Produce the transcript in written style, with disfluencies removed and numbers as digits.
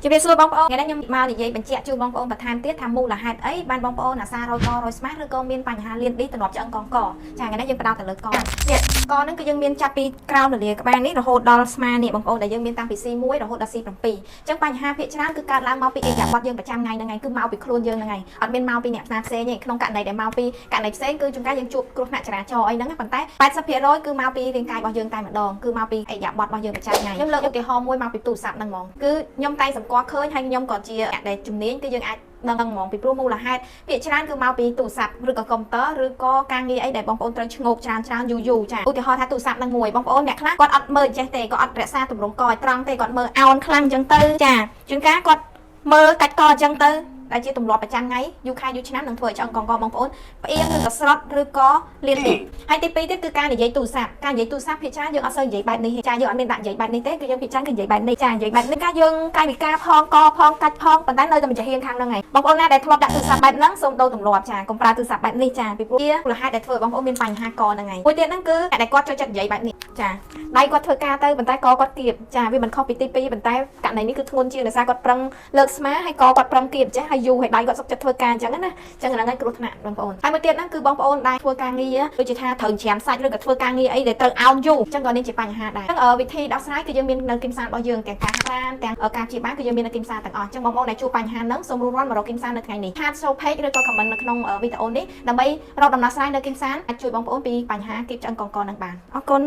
Chỉ biết xui bóng bóng, ngày nay nhưng mau thì vậy bệnh trẻ chui bóng bóng và tham tiết tham mưu là hai ấy ban bóng bóng là xa rồi smart rồi con miên bành hà liên đi từ nọp cho con cỏ chả ngày nay dân bắt đầu từ lượt con con nó cứ dân miên chapi crown rồi các bạn ấy rồi hột đo smart nè bóng bóng là dân miên tăng bị si muối rồi hột đo si bằng pì chẳng bành hà phía trên cứ cắt lang mau pi giảm bọt dân phải trăm ngày cứ mau bị khuôn dân ngày ở bên mau pi nẹp nạp xe nhỉ không cạn này để mau pi cạn này xe cứ chúng ta dân chụp cứ nãy trả cho ấy nắng bàn tay bài sắp phía rồi cứ mau pi lên cài bao dân tay mặt đòn cứ mau pi giảm bọt bao dân phải trăm ngày nhưng lượng cái ho muối mau pi tụ sạp năng mỏng cứ nhom tay sầm quá khơi hay nhom còn chia để chùm nến cái dân ai đang mong bị promo là hai việc chán cứ mau bị tủ sạp rồi có công tớ rồi có càng nghi ấy để bóng ôn trơn ngột tràn dù chả ôi thì họ tha tủ sạp đang ngồi bóng ôn nhạc khác còn ọt mơ che tề có ọt rẽ xa tụm rồng còi trăng tề còn mơ ao khăn chân tư chả chuyên cá còn mơ cách co chân tư đại chỉ tụm lọt 100 ngày du khai duឆ្នាំនឹងធ្វើឲ្យអង្គបបងប្អូនផ្អៀងឬក៏ស្រត់ឬក៏លៀនទីហើយទី2ទៀតគឺការនិយាយទូរស័ព្ទការនិយាយទូរស័ព្ទភាគច្រើនយើងអត់សូវនិយាយបែបនេះចាយើងអត់មានដាក់និយាយបែបនេះទេគឺយើងភាគច្រើនគឺនិយាយបែបនេះចានិយាយបែបនេះការយើងកាយវិការផងកផងកាច់ផងប៉ុន្តែនៅតែមិនចាហៀងខាងហ្នឹងហើយបងប្អូនណាដែលធ្លាប់ដាក់ទូរស័ព្ទបែបហ្នឹងសូមដូរទម្លាប់ចាកុំប្រើទូរស័ព្ទបែបនេះចាពីព្រោះមូលហេតុដែលធ្វើឲ្យបងប្អូនមានបញ្ហាកហ្នឹងហើយមួយទៀតហ្នឹងគឺអ្នកដែលគាត់ចូលចិត្តនិយាយបែបនេះចាដៃគាត់ធ្វើការទៅប៉ុន្តែកគាត់គៀបចាវាមិនខុសពីទី2ប៉ុន្តែករណីនេះគឺធ្ងន់ជាងដោយសារគាត់ប្រឹងលើកស្មាហើយកគាត់ប្រឹងគៀបចេះហើយយូរហើយដៃគាត់សុខចិត្តធ្វើការចឹងណាចឹងហ្នឹងហើយគ្រោះថ្នាក់បងប្អូនហើយមួយទៀតហ្នឹងគឺបងប្អូនដែលធ្វើការងារដូចជាថាត្រូវច្រានសាច់ឬក៏ធ្វើការងារអីដែលត្រូវអោនយូរចឹងក៏នេះជាបញ្ហាដែរចឹងវិធីដោះស្រាយគឺយើងមាននៅគីមសានរបស់យើងទាំងការហាត់ទាំងការព្យាបាលគឺយើងមាននៅគីមសានទាំងអស់ចឹងបងប្អូនដែលជួបបញ្ហាហ្នឹងសូមរួមរកគីមសាននៅថ្ងៃនេះ Chat show page ឬក៏ comment នៅក្នុងវីដេអូនេះដើម្បីរកដំណោះស្រាយនៅគីមសានអាចជួយបងប្អូនពីបញ្ហាគៀបឆ្អឹងកងកនឹងបានអរគុណ